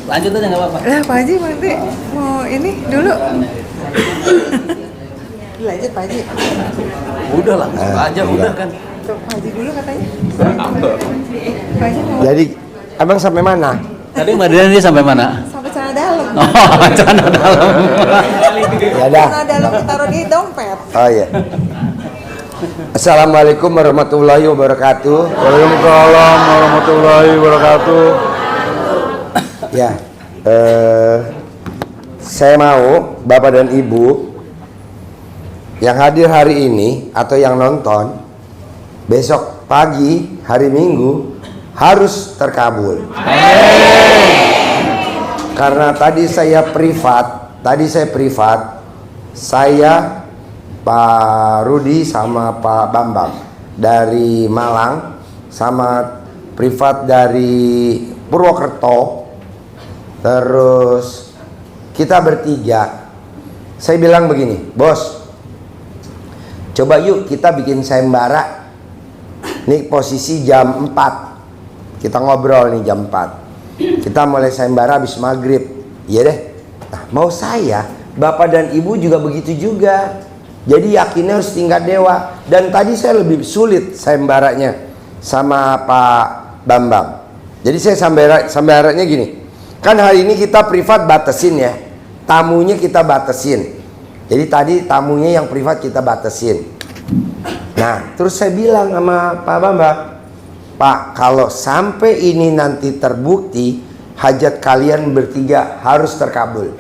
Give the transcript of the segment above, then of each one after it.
Lanjut aja nggak apa-apa. Lah Pak Haji nanti mau ini dulu. Lanjut Pak Haji. Udah langsung aja, udah kan. Tuh, Pak Haji dulu katanya. Pak Haji mau Jadi abang sampai mana? Tadi Mbak Dian ini sampai mana? sampai celana dalam. Oh, celana dalam. Ya dah. Celana dalam ditaruh di dompet. Oh iya. Assalamualaikum warahmatullahi wabarakatuh. Waalaikumsalam warahmatullahi wabarakatuh. Ya, saya mau Bapak dan Ibu yang hadir hari ini atau yang nonton besok pagi hari Minggu harus terkabul. Karena tadi saya privat, saya Pak Rudi sama Pak Bambang dari Malang sama privat dari Purwokerto, terus kita bertiga. Saya bilang begini, bos, coba yuk kita bikin sayembara. Nih posisi jam 4, kita ngobrol nih jam 4, kita mulai sayembara habis maghrib. Iya deh. Nah, mau saya, Bapak dan Ibu juga begitu juga. Jadi yakinnya harus tingkat dewa. Dan tadi saya lebih sulit sayembaranya sama Pak Bambang. Jadi saya sayembaranya gini. Kan hari ini kita privat batasin ya. Tamunya kita batasin. Jadi tadi tamunya yang privat kita batasin. Nah, terus saya bilang sama Pak Bambang, Pak, kalau sampai ini nanti terbukti, hajat kalian bertiga harus terkabul.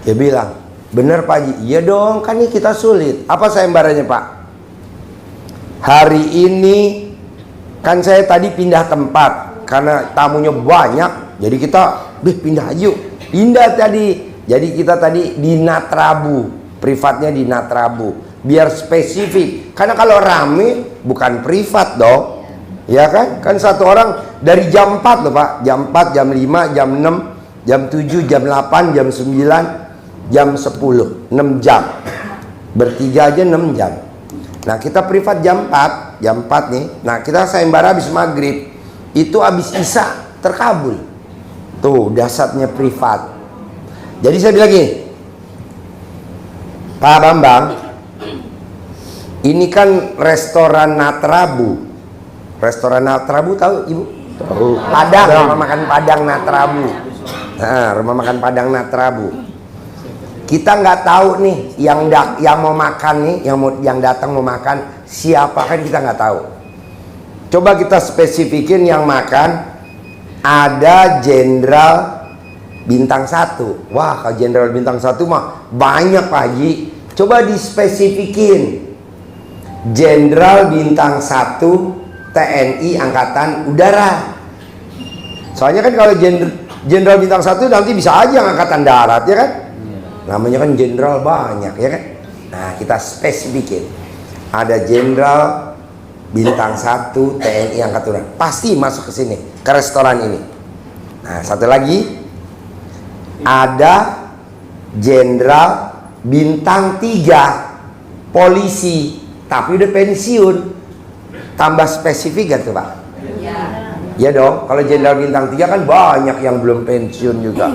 Dia bilang, bener Pak Haji. Iya dong, kan ini kita sulit. Apa sayembaranya Pak? Hari ini kan saya tadi pindah tempat karena tamunya banyak. Jadi kita pindah yuk. Pindah tadi. Jadi kita tadi di Natrabu, privatnya di Natrabu. Biar spesifik. Karena kalau rame bukan privat dong. Ya kan? Kan satu orang dari jam 4 loh Pak. Jam 4, jam 5, jam 6, jam 7, jam 8, jam 9, jam 10. 6 jam. Bertiga aja 6 jam. Nah kita privat jam 4. Jam 4 nih. Nah kita sayembara habis maghrib. Itu habis isya terkabul. Tuh dasarnya privat. Jadi saya bilang gini, Pak Bambang, ini kan restoran Natrabu. Restoran Natrabu tahu Ibu? Tahu. Padang, rumah makan Padang Natrabu. Nah, rumah makan Padang Natrabu. Kita nggak tahu nih yang mau makan nih, yang datang mau makan siapa, kan kita nggak tahu. Coba kita spesifikin yang makan. Ada Jenderal Bintang 1. Wah, kalau Jenderal Bintang 1 mah banyak Pak Haji. Coba dispesifikin. Jenderal Bintang 1 TNI Angkatan Udara. Soalnya kan kalau Jenderal Bintang 1 nanti bisa aja Angkatan Darat ya kan? Namanya kan jenderal banyak ya kan? Nah, kita spesifikin. Ada Jenderal Bintang 1 TNI Angkatan Udara. Pasti masuk ke sini, ke restoran ini. Nah, satu lagi. Ada Jenderal Bintang 3 polisi, tapi udah pensiun. Tambah spesifik gak tuh Pak? Ya dong, kalau Jenderal Bintang 3 kan banyak yang belum pensiun juga.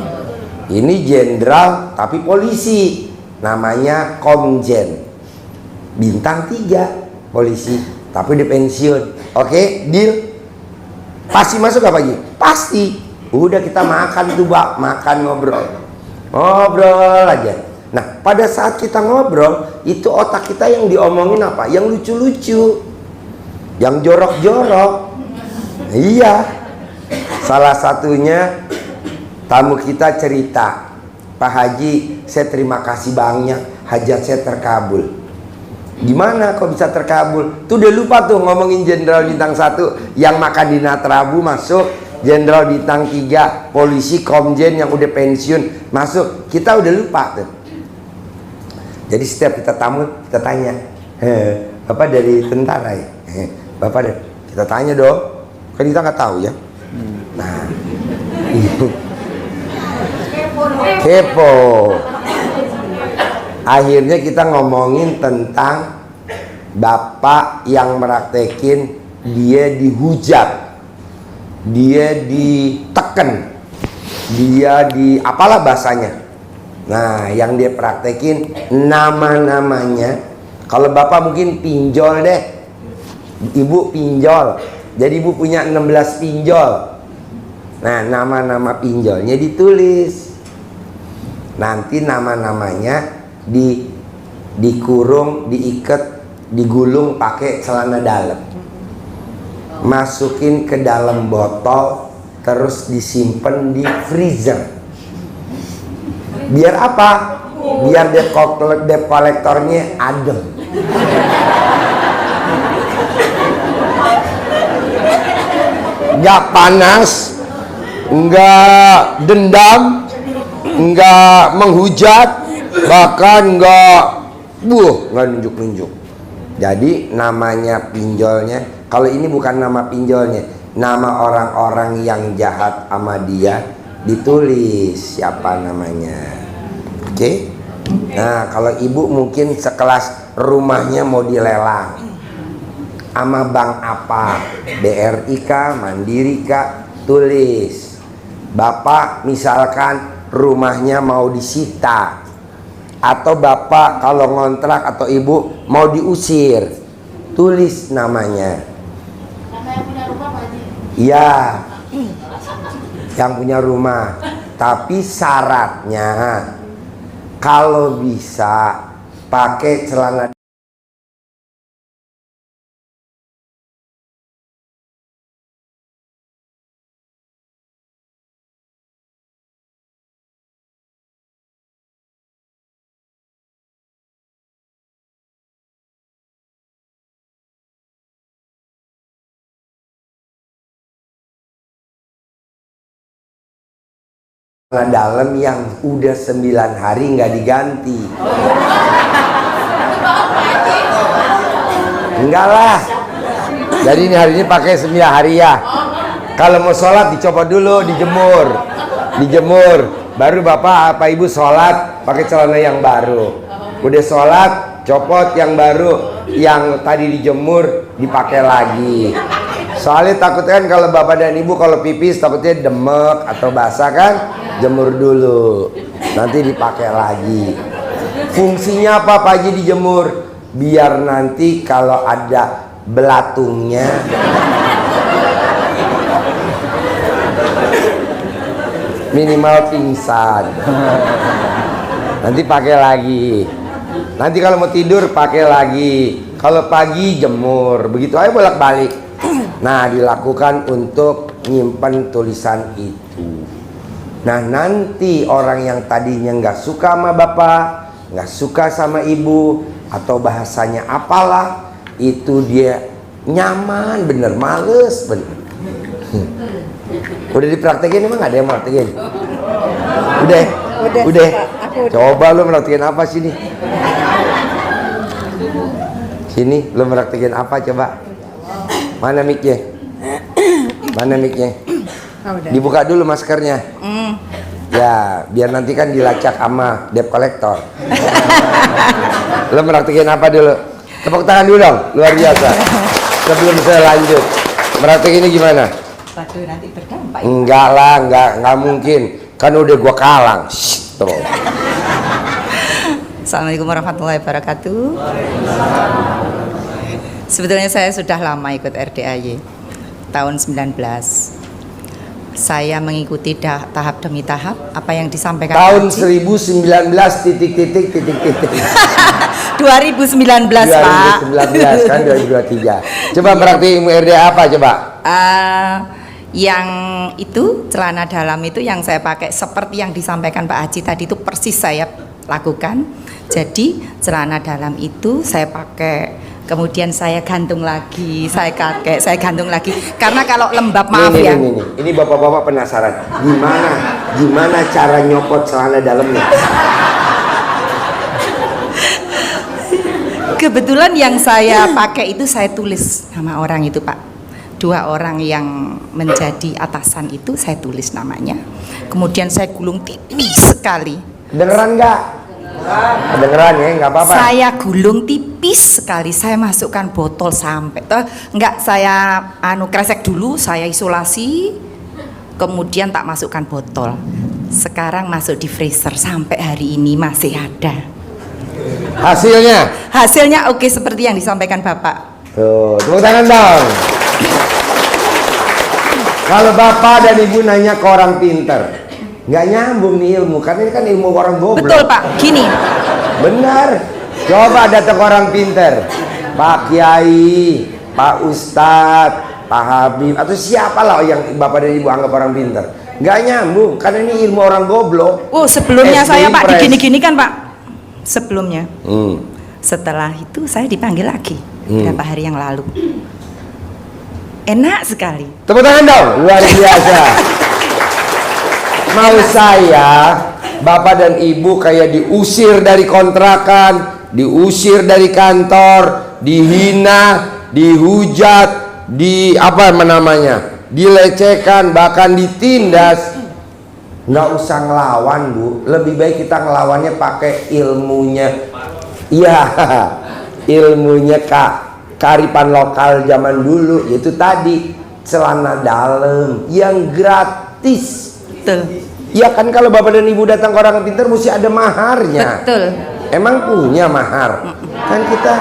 Ini jenderal tapi polisi, namanya Komjen. Bintang 3 polisi, tapi udah pensiun. Oke, deal? Pasti masuk gak pagi? Pasti. Udah kita makan tuh Pak, makan ngobrol aja. Nah pada saat kita ngobrol itu otak kita yang diomongin apa? Yang lucu-lucu, yang jorok-jorok. Iya. Salah satunya tamu kita cerita, Pak Haji, saya terima kasih banyak, hajat saya terkabul. Gimana kok bisa terkabul? Tuh udah lupa tuh ngomongin Jenderal Bintang 1 yang makan di Natrabu masuk. Jenderal Bintang 3 polisi Komjen yang udah pensiun masuk. Kita udah lupa tuh. Jadi setiap kita tamu kita tanya, Bapak dari tentara ya? Bapak deh, kita tanya dong. Kan kita nggak tahu ya. Nah, kepo. Akhirnya kita ngomongin tentang bapak yang meraktekin dia dihujat, dia diteken, dia di apalah bahasanya. Nah, yang dia praktekin nama-namanya. Kalau bapak mungkin pinjol deh, ibu pinjol. Jadi ibu punya 16 pinjol. Nah, nama-nama pinjolnya ditulis. Nanti nama-namanya dikurung, diikat, digulung pakai celana dalam. Masukin ke dalam botol, terus disimpan di freezer. Biar apa? Biar debt kolektornya adem. Nggak panas, nggak dendam, nggak menghujat, bahkan nggak nunjuk-nunjuk. Jadi namanya pinjolnya, kalau ini bukan nama pinjolnya, nama orang-orang yang jahat sama dia ditulis siapa namanya. Oke? Nah, kalau ibu mungkin sekelas rumahnya mau dilelang sama bank apa, BRI kah, Mandiri kah, tulis. Bapak misalkan rumahnya mau disita, atau bapak kalau ngontrak atau ibu mau diusir, tulis namanya. Nama yang punya rumah Pak Haji? Iya, yang punya rumah. Tapi syaratnya kalau bisa pakai celana dalam yang udah 9 hari nggak diganti. Enggak lah. Jadi ini hari ini pakai 9 hari ya. Kalau mau sholat dicopot dulu, dijemur. Baru bapak apa ibu sholat pakai celana yang baru. Udah sholat, copot yang baru, yang tadi dijemur dipakai lagi. Soalnya takutnya kan kalau bapak dan ibu kalau pipis takutnya demek atau basah kan, jemur dulu, nanti dipakai lagi. Fungsinya apa Pak Haji dijemur? Biar nanti kalau ada belatungnya minimal pingsan. Nanti pakai lagi. Nanti kalau mau tidur pakai lagi. Kalau pagi jemur. Begitu aja bolak-balik. Nah, dilakukan untuk nyimpen tulisan itu. Nah, nanti orang yang tadinya nggak suka sama bapak, nggak suka sama ibu, atau bahasanya apalah, itu dia nyaman bener, males bener. Udah dipraktekin emang nggak ada yang praktekin? Udah. Coba lu praktekin apa sini? Sini, lu praktekin apa coba? Mana mic-nya? Dibuka dulu maskernya. Ya, biar nanti kan dilacak sama debt collector. Lo meraktikin apa dulu? Tepuk tangan dulu dong, luar biasa. Sebelum saya lanjut, meraktikin ini gimana? Waduh, nanti berdampak. Enggak lah, enggak mungkin. Kan udah gua kalang. Shh, tuh. Assalamualaikum warahmatullahi wabarakatuh. Sebetulnya saya sudah lama ikut RDAY, tahun 19. Saya mengikuti tahap demi tahap apa yang disampaikan tahun Haji. 1900 ...2019 Pak. 2019 kan 2023. Coba praktik RDA apa coba? Yang itu celana dalam itu yang saya pakai seperti yang disampaikan Pak Haji tadi itu persis saya lakukan. Jadi celana dalam itu saya pakai, kemudian saya gantung lagi, saya gantung lagi. Karena kalau lembab maaf ya. Ini bapak-bapak penasaran, gimana cara nyopot celana dalamnya? Kebetulan yang saya pakai itu saya tulis nama orang itu Pak. 2 orang yang menjadi atasan itu saya tulis namanya. Kemudian saya gulung tipis sekali. Dengeran nggak? Kedengeran ya, nggak apa-apa. Saya gulung tipis sekali, saya masukkan botol sampai, enggak saya kresek dulu, saya isolasi, kemudian tak masukkan botol. Sekarang masuk di freezer, sampai hari ini masih ada. Hasilnya oke seperti yang disampaikan Bapak. Tuh, tepuk tangan dong. Kalau Bapak dan Ibu nanya ke orang pinter, nggak nyambung nih ilmu, karena ini kan ilmu orang goblok. Betul Pak, gini. Benar. Coba datang ke orang pinter, Pak Kiai, Pak Ustadz, Pak Habib, atau siapalah yang Bapak dan Ibu anggap orang pinter. Nggak nyambung, karena ini ilmu orang goblok. Oh, sebelumnya SD saya Pak Impres. digini-gini kan Pak. Sebelumnya. Setelah itu saya dipanggil lagi beberapa hari yang lalu. Enak sekali. Tepuk tangan dong, luar biasa. Mau saya, Bapak dan Ibu kayak diusir dari kontrakan, diusir dari kantor, dihina, dihujat, dilecehkan, bahkan ditindas. Nggak usah ngelawan, Bu. Lebih baik kita ngelawannya pakai ilmunya. Iya, ilmunya kearifan lokal zaman dulu, yaitu tadi celana dalam yang gratis. Betul. Ya kan, kalau Bapak dan Ibu datang ke orang pintar mesti ada maharnya. Betul. Emang punya mahar? Kan kita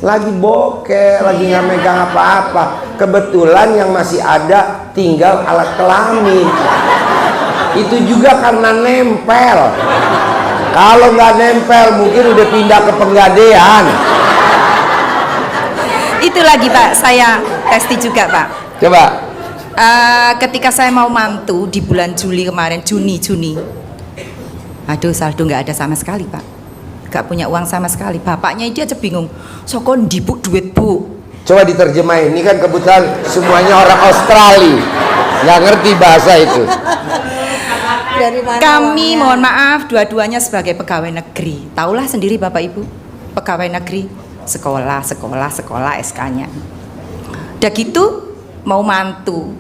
lagi bokeh, lagi nggak megang apa-apa. Kebetulan yang masih ada tinggal alat kelamin. Itu juga karena nempel. Kalau nggak nempel mungkin udah pindah ke Penggadean. Itu lagi Pak, saya testi juga Pak. Coba. Ketika saya mau mantu di bulan Juli kemarin, Juni, aduh saldo nggak ada sama sekali Pak, nggak punya uang sama sekali. Bapaknya dia aja bingung, sokon dibuk duit Bu. Coba diterjemahin, ini kan kebetulan semuanya orang Australia, nggak ngerti bahasa itu. Kami mohon maaf, dua-duanya sebagai pegawai negeri. Taulah sendiri Bapak Ibu, pegawai negeri, sekolah SK-nya. Udah gitu mau mantu,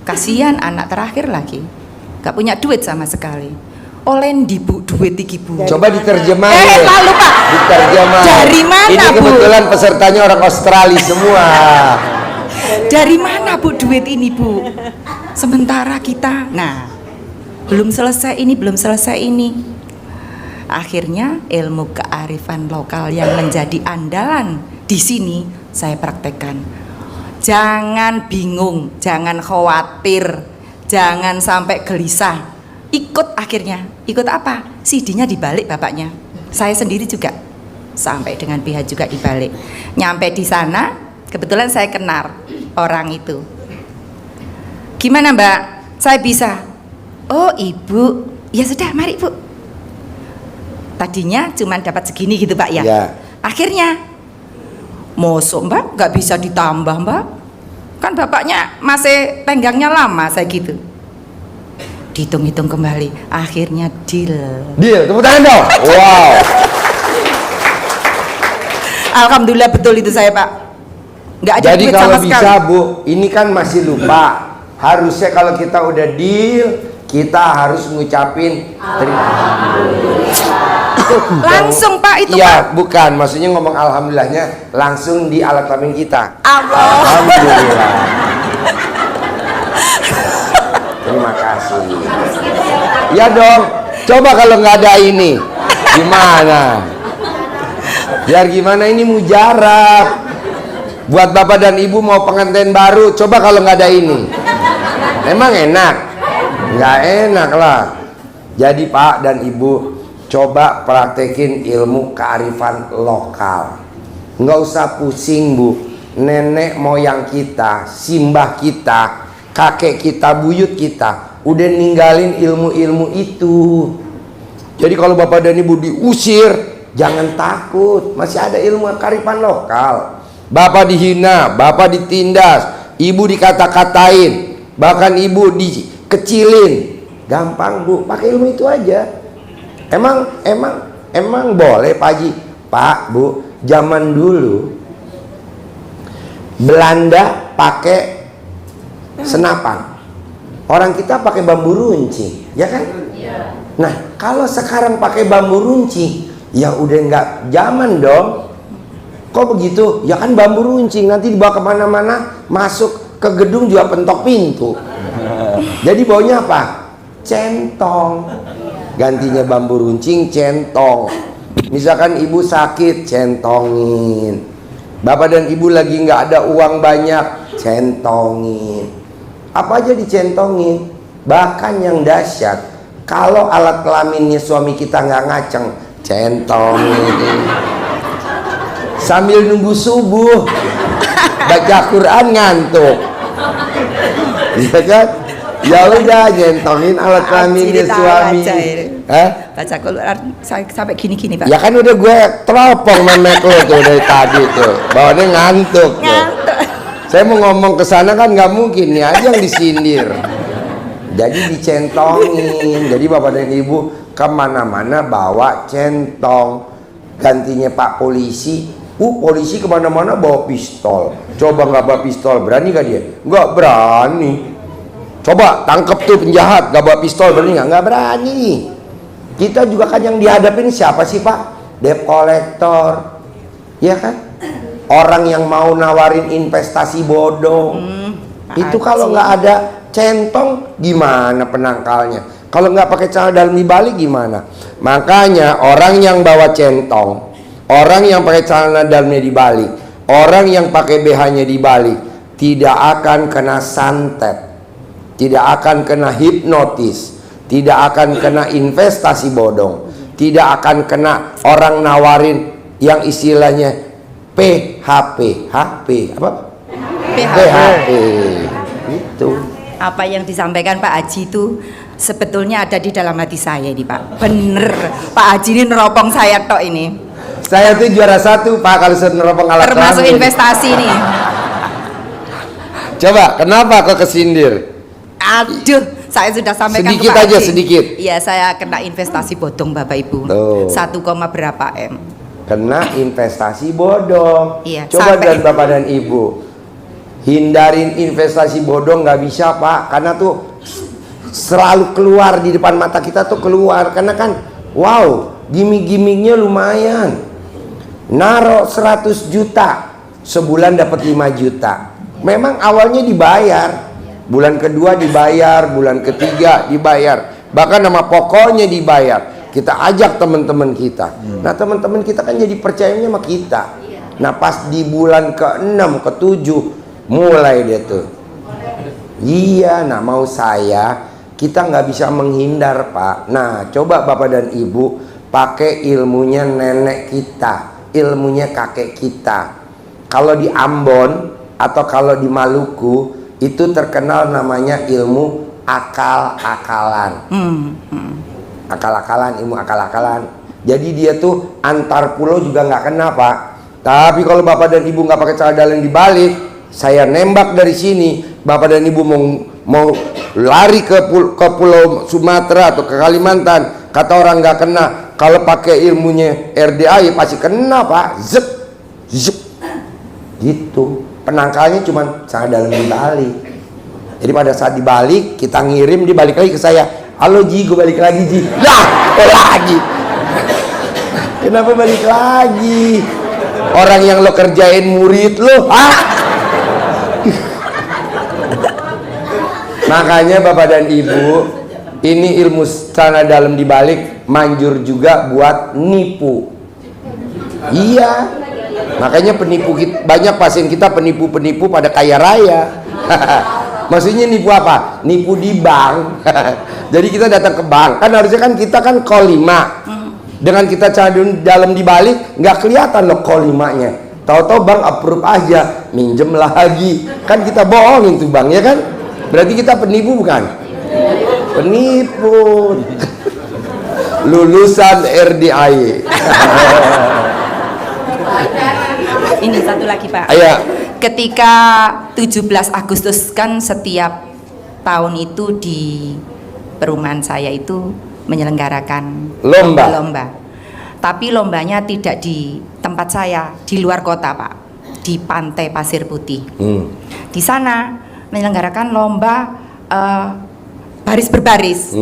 kasihan anak terakhir lagi, gak punya duit sama sekali. Olen dibuk duit iki Bu. Coba diterjemahin. Lalu Pak. Diterjemahin. Dari mana ini Bu? kebetulan pesertanya orang Australia semua. Dari mana Bu duit ini Bu? Sementara kita, nah, belum selesai ini. Akhirnya ilmu kearifan lokal yang menjadi andalan di sini saya praktekkan. Jangan bingung, jangan khawatir, jangan sampai gelisah. Ikut akhirnya. Ikut apa? CD-nya dibalik bapaknya. Saya sendiri juga sampai dengan pihak juga dibalik. Nyampe di sana, kebetulan saya kenal orang itu. Gimana Mbak? Saya bisa. Oh Ibu, ya sudah mari Bu. Tadinya cuma dapat segini gitu Pak ya. Akhirnya, mosok Mbak nggak bisa ditambah Mbak. Kan bapaknya masih tenggangnya lama saya gitu. Dihitung-hitung kembali, akhirnya deal. Tepuk tangan dong. Wow. Alhamdulillah betul itu saya Pak. Nggak ada Jadi duit kalau sama bisa sekali. Bu, ini kan masih lupa. Harusnya kalau kita udah deal, kita harus ngucapin terima Langsung Pak itu Pak. Iya, bukan. Maksudnya ngomong alhamdulillahnya langsung di alat kelamin kita. Allah. Alhamdulillah. Terima kasih. Ya dong. Coba kalau nggak ada ini, gimana? Biar gimana, ini mujarab. Buat Bapak dan Ibu mau pengantin baru, coba kalau nggak ada ini. Emang enak? Nggak enak lah. Jadi Pak dan Ibu, coba praktekin ilmu kearifan lokal. Nggak usah pusing Bu. Nenek moyang kita, simbah kita, kakek kita, buyut kita udah ninggalin ilmu-ilmu itu. Jadi kalau Bapak dan Ibu diusir, jangan takut, masih ada ilmu kearifan lokal. Bapak dihina, Bapak ditindas, Ibu dikata-katain, bahkan Ibu dikecilin, gampang Bu, pakai ilmu itu aja. Emang boleh Pak Haji? Pak Bu, zaman dulu Belanda pakai senapan, orang kita pakai bambu runcing, ya kan? Nah, kalau sekarang pakai bambu runcing, ya udah nggak zaman dong. Kok begitu? Ya kan bambu runcing, nanti dibawa kemana-mana, masuk ke gedung juga pentok pintu. Jadi baunya apa? Centong. Gantinya bambu runcing, centong. Misalkan ibu sakit, centongin. Bapak dan ibu lagi nggak ada uang banyak, centongin. Apa aja dicentongin. Bahkan yang dahsyat, kalau alat kelaminnya suami kita nggak ngaceng, centongin. Sambil nunggu subuh, baca Quran ngantuk, ya kan? Ya udah centongin alat kelaminnya suami. Baca Quran sampai gini-gini Pak. Ya kan udah gue teropong memek lo tuh dari tadi tuh, bawaannya ngantuk. Ngantuk. Saya mau ngomong ke sana kan nggak mungkin, nih aja yang disindir. Jadi dicentongin. Jadi bapak dan ibu kemana-mana bawa centong. Gantinya Pak polisi, polisi kemana-mana bawa pistol. Coba nggak bawa pistol, berani gak dia? Nggak berani. Coba tangkep tuh penjahat, gak bawa pistol, berani nggak? Nggak berani. Kita juga kan yang dihadapin siapa sih Pak? Debt collector, ya kan? Orang yang mau nawarin investasi bodong. Itu kalau nggak ada centong gimana penangkalnya? Kalau nggak pakai celana dalam dibalik gimana? Makanya orang yang bawa centong, orang yang pakai celana dalamnya dibalik, orang yang pakai BH-nya dibalik, tidak akan kena santet, tidak akan kena hipnotis, tidak akan kena investasi bodong, tidak akan kena orang nawarin yang istilahnya PHP, HP apa? PHP. Itu. Apa yang disampaikan Pak Haji itu sebetulnya ada di dalam hati saya ini Pak. Bener, Pak Haji ini neropong saya tok ini. Saya tuh juara 1 Pak kalau neropong alat termasuk kelamin. investasi nih. Coba, kenapa kok kesindir? Aduh, saya sudah sampaikan Sedikit ke Pak aja, Haji. sedikit. Iya, saya kena investasi bodong Bapak Ibu. Tuh. 1, berapa M. Kena investasi bodong. Iya, Coba sampai- dan Bapak dan Ibu hindarin investasi bodong nggak bisa Pak, karena tuh selalu keluar di depan mata kita tuh keluar, karena kan wow gimmick-gimmicknya lumayan. Naro 100 juta sebulan dapat 5 juta. Memang awalnya dibayar, bulan kedua dibayar, bulan ketiga dibayar, bahkan nama pokoknya dibayar. Kita ajak teman-teman kita. Nah teman-teman kita kan jadi percayanya sama kita. Nah pas di bulan ke-6 ke-7 mulai dia tuh, iya, nah mau saya, kita nggak bisa menghindar Pak. Nah coba Bapak dan Ibu pakai ilmunya nenek kita, ilmunya kakek kita. Kalau di Ambon atau kalau di Maluku itu terkenal namanya ilmu akal-akalan. Akal-akalan, ilmu akal-akalan. Jadi dia tuh antar pulau juga nggak kena Pak. Tapi kalau Bapak dan Ibu nggak pakai celana dalam dibalik, saya nembak dari sini, Bapak dan Ibu mau lari ke pulau Sumatera atau ke Kalimantan, kata orang nggak kena. Kalau pakai ilmunya RDA ya pasti kena Pak. Zep, zep, gitu. Penangkalnya cuma celana dalam dibalik. Jadi pada saat dibalik, kita ngirim, dia balik lagi ke saya. Halo Ji, gue balik lagi Ji. Nah, lagi. Kenapa balik lagi? Orang yang lo kerjain murid lo, Makanya Bapak dan Ibu, ini ilmu celana dalam dibalik manjur juga buat nipu. Iya. Makanya penipu kita, banyak pasien kita penipu-penipu pada kaya raya. Maksudnya nipu apa? Nipu di bank. Jadi kita datang ke bank, kan harusnya kan kita kan call 5. Dengan kita cari dalam dibalik, nggak kelihatan loh call 5-nya. Tahu-tahu bank approve aja, minjem lagi. Kan kita bohongin tuh bank, ya kan? Berarti kita penipu bukan? Penipu. Lulusan RDI. Ini satu lagi Pak. Ayo. Ketika 17 Agustus kan setiap tahun itu di perumahan saya itu menyelenggarakan lomba. Tapi lombanya tidak di tempat saya, di luar kota Pak, di Pantai Pasir Putih. Di sana menyelenggarakan lomba baris berbaris,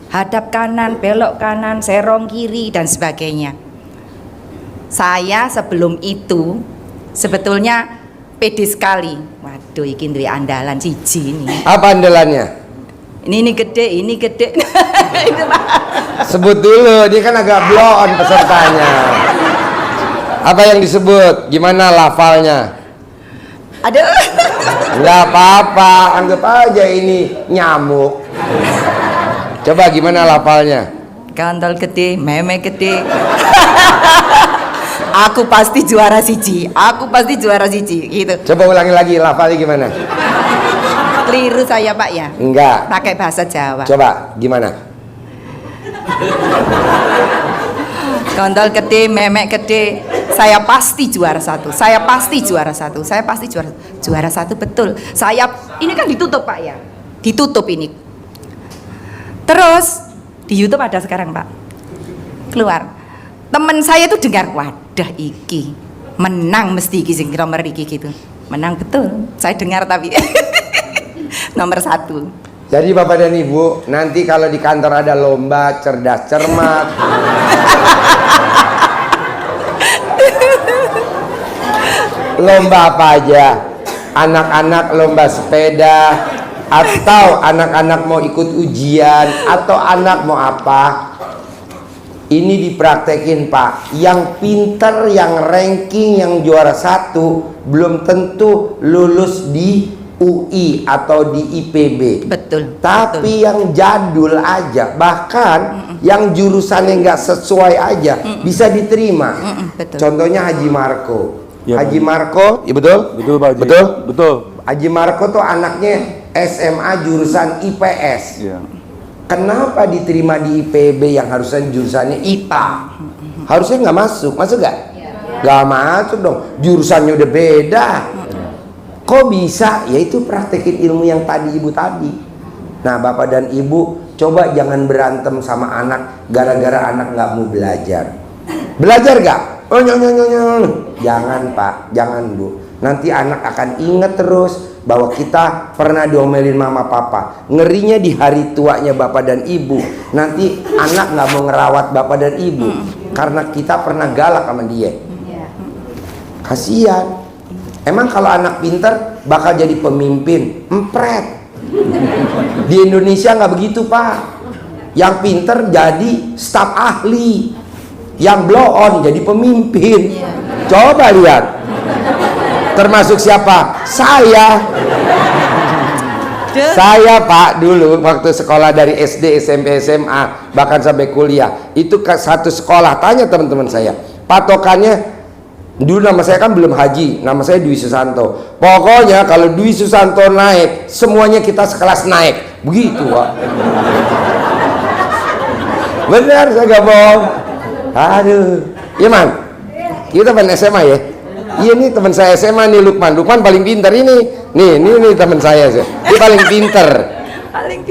hadap kanan, belok kanan, serong kiri dan sebagainya. Saya sebelum itu sebetulnya pede sekali. Waduh, iki duwe andalan siji nih. Apa andalannya? ini gede, ini gede. Itu, Pak. Sebut dulu, dia kan agak blow on pesertanya. Apa yang disebut? Gimana lafalnya? Aduh. Nggak apa-apa, anggap aja ini nyamuk. Coba gimana lafalnya? Kontol gede, meme gede. Aku pasti juara siji. Aku pasti juara siji gitu. Coba ulangi lagi lafalnya gimana? Keliru saya, Pak ya. Enggak. Pakai bahasa Jawa. Coba gimana? Kontol gede, memek gede. Saya pasti juara satu. Saya pasti juara satu. Saya pasti juara satu, betul. Saya ini kan ditutup, Pak ya. Ditutup ini. Terus di YouTube ada sekarang, Pak. Keluar. Temen saya itu dengar, wadah iki menang mesti iki sing nomor iki gitu. Menang betul. Saya dengar tapi nomor 1. Jadi Bapak dan Ibu, nanti kalau di kantor ada lomba cerdas cermat, lomba apa aja, anak-anak lomba sepeda, atau anak-anak mau ikut ujian, atau anak mau apa, ini dipraktekin Pak. Yang pinter, yang ranking, yang juara 1 belum tentu lulus di UI atau di IPB. Betul. Tapi betul. yang jadul aja, bahkan yang jurusannya nggak sesuai aja bisa diterima. Betul. Contohnya Haji Marco. Ya, Haji Marco, iya betul? Betul Pak Haji. Betul? Betul. Haji Marco tuh anaknya SMA jurusan IPS. Iya. Kenapa diterima di IPB yang harusnya jurusannya IPA? Harusnya nggak masuk, masuk nggak? Nggak masuk dong, jurusannya udah beda. Kok bisa? Ya itu praktekin ilmu yang tadi Ibu tadi. Nah Bapak dan Ibu, coba jangan berantem sama anak gara-gara anak nggak mau belajar. Belajar gak? Oh jangan Pak, jangan Bu. Nanti anak akan ingat terus bahwa kita pernah diomelin mama papa. Ngerinya di hari tuanya Bapak dan Ibu, nanti anak nggak mau ngerawat Bapak dan Ibu karena kita pernah galak sama dia. Kasihan. Emang kalau anak pinter bakal jadi pemimpin? Empret. Di Indonesia nggak begitu Pak. Yang pinter jadi staf ahli, yang blow on jadi pemimpin. Coba lihat. Termasuk siapa? Saya. Saya Pak dulu waktu sekolah dari SD, SMP, SMA bahkan sampai kuliah itu ke satu sekolah. Tanya teman-teman saya, patokannya dulu nama saya kan belum Haji, nama saya Dwi Susanto. Pokoknya kalau Dwi Susanto naik, semuanya kita sekelas naik. Begitu Pak. Benar, saya gak bohong. Aduh, iya Man, kita teman SMA ya. Iya nih teman saya SMA nih Lukman. Lukman paling pintar ini. Nih teman saya. Dia paling pintar.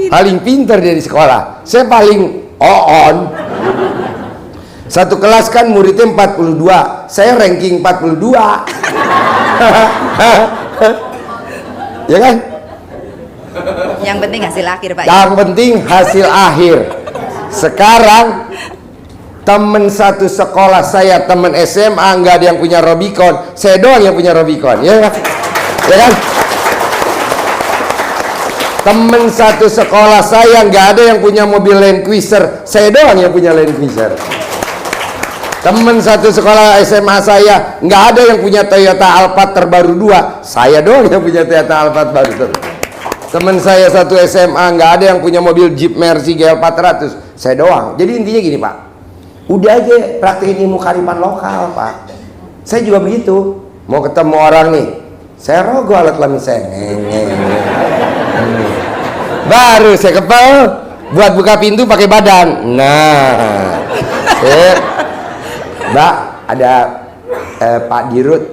Paling pintar dia di sekolah. Saya paling on. Satu kelas kan muridnya 42, saya ranking 42. Ya kan? Yang penting hasil akhir Pak. Yang penting hasil akhir. Sekarang temen satu sekolah saya, temen SMA nggak ada yang punya Robicon, saya doang yang punya Robicon, ya kan? Ya kan? Temen satu sekolah saya nggak ada yang punya mobil Land Cruiser, saya doang yang punya Land Cruiser. Temen satu sekolah SMA saya nggak ada yang punya Toyota Alphard terbaru 2, saya doang yang punya Toyota Alphard baru. Temen saya satu SMA nggak ada yang punya mobil Jeep Mercy GL400, saya doang. Jadi intinya gini Pak, udah aja praktekin ilmu kearifan lokal Pak. Saya juga begitu, mau ketemu orang nih, saya rogoh alat kelamin saya, baru saya kepel buat buka pintu pakai badan. Nah, Mbak, ada Pak Dirut.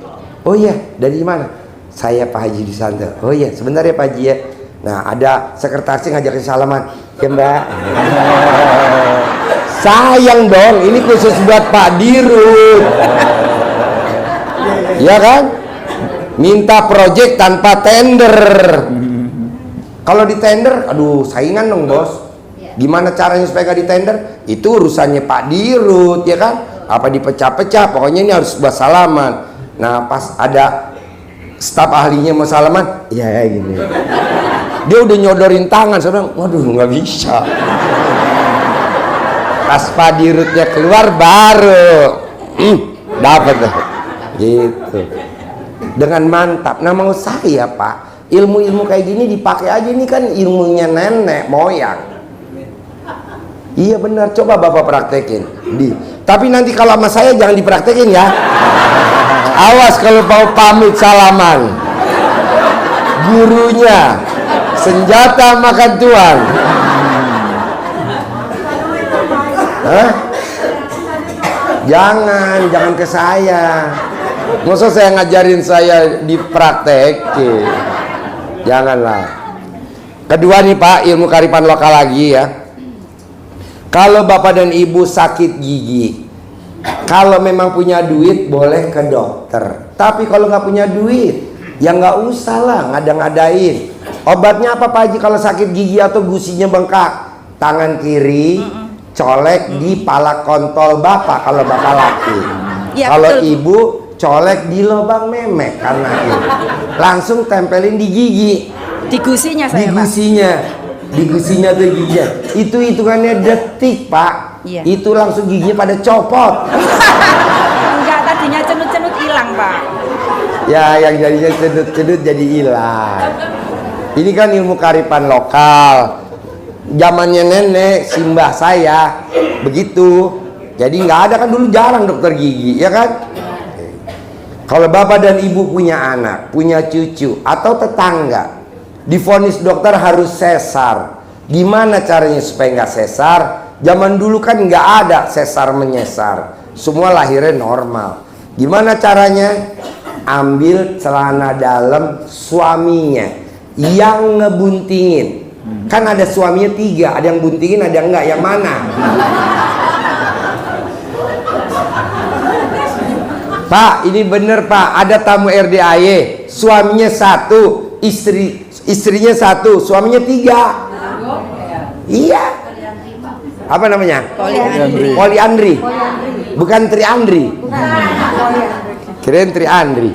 Oh iya, dari mana? Saya Pak Haji Susanto. Oh iya, sebentar ya Pak Haji ya. Nah, ada sekretarisnya ngajakin salaman. Ya Mbak. Sayang dong, ini khusus buat Pak Dirut. Ya kan? Minta project tanpa tender. Kalau di tender, aduh saingan dong bos. Gimana caranya supaya gak di tender? Itu urusannya Pak Dirut, ya kan? Apa dipecah-pecah, pokoknya ini harus buat salaman. Nah pas ada staf ahlinya mau salaman, ya gini. Dia udah nyodorin tangan, saya bilang, waduh nggak bisa. Pas padirutnya keluar baru dapat tuh. Gitu. Dengan mantap. Nah mau saya Pak, ilmu-ilmu kayak gini dipakai aja, ini kan ilmunya nenek moyang. Iya benar, coba Bapak praktekin. Tapi nanti kalau sama saya jangan dipraktekin ya. Awas kalau mau pamit salaman. Gurunya senjata makan tuan. Hah? Jangan ke saya. Masa saya ngajarin saya dipraktekin? Janganlah. Kedua nih Pak, ilmu kearifan lokal lagi ya. Kalau Bapak dan Ibu sakit gigi, kalau memang punya duit boleh ke dokter. Tapi kalau nggak punya duit, ya nggak usah lah ngada-ngadain. Obatnya apa Pak Haji kalau sakit gigi atau gusinya bengkak? Tangan kiri colek di pala kontol Bapak kalau Bapak laki. Ya, kalau betul. Ibu colek di lubang memek karena itu. Langsung tempelin di gigi. Di gusinya Di saya Pak. gusinya. Di gusinya tuh giginya. Itu hitungannya detik Pak. Iya. Itu langsung giginya pada copot. Enggak, tadinya cenut-cenut hilang Pak. Ya yang jadinya cedut-cedut jadi hilang. Ini kan ilmu kearifan lokal. Zamannya nenek simbah saya begitu. Jadi nggak ada kan dulu jarang dokter gigi, ya kan? Kalau Bapak dan Ibu punya anak, punya cucu atau tetangga, divonis dokter harus sesar. Gimana caranya supaya nggak sesar? Zaman dulu kan nggak ada sesar menyesar, semua lahirnya normal. Gimana caranya? Ambil celana dalam suaminya yang ngebuntingin. Kan ada suaminya 3, ada yang buntingin, ada yang enggak. Yang mana? Pak, ini bener Pak, ada tamu RDAY, suaminya 1, istrinya 1, suaminya 3. Iya. Apa namanya? Poliandri. Bukan Triandri. Kirain Triandri.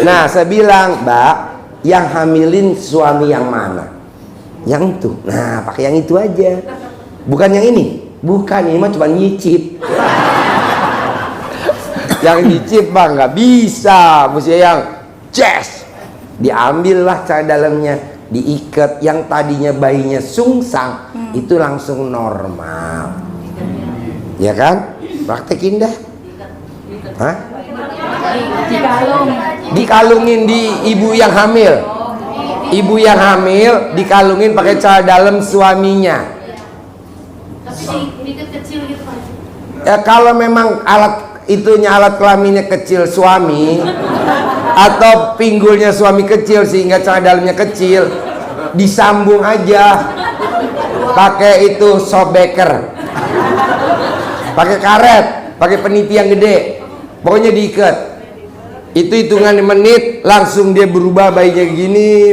Nah, saya bilang, Mbak, yang hamilin suami yang mana? Yang itu. Nah, pakai yang itu aja. Bukan yang ini. Bukan, ini mah cuma nyicip. Yang nyicip Bang nggak bisa, mesti yang jazz. Diambillah cara dalamnya, diikat. Yang tadinya bayinya sungsang itu langsung normal. Ya kan? Praktekin dah. Hah? Dikalungin di ibu yang hamil. Ibu yang hamil dikalungin pakai cara dalam suaminya. Ya kalau memang alat kelaminnya kecil suami atau pinggulnya suami kecil sehingga cara dalamnya kecil, disambung aja pakai itu sobeker, pakai karet, pakai peniti yang gede, pokoknya diikat. Itu hitungan menit langsung dia berubah bayinya gini,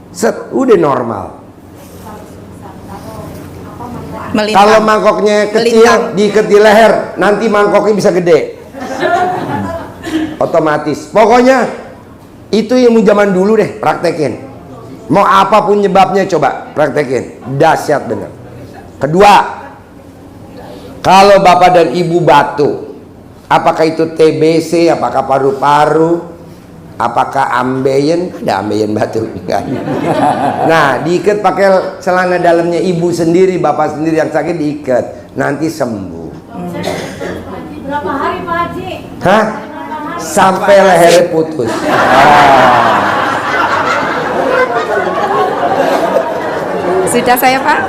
set, udah normal. Melintang. Kalau mangkoknya kecil Melintang. diikat di leher, nanti mangkoknya bisa gede. Otomatis. Pokoknya itu ilmu zaman dulu deh, praktekin. Mau apapun nyebabnya coba praktekin. Dahsyat bener. Kedua, kalau Bapak dan Ibu batuk, apakah itu TBC, apakah paru-paru, apakah ambeien? Ada ambeien batuk kan? Nah, diikat pakai celana dalamnya Ibu sendiri, Bapak sendiri yang sakit diikat, nanti sembuh. Berapa hari Pak Haji? Hah? Sampai lehernya putus. Sudah saya Pak?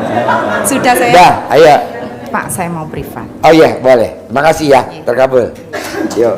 Sudah saya? Dah, ayo. Pak, saya mau privat. Oh iya, boleh. Makasih ya, terkabul. Yuk.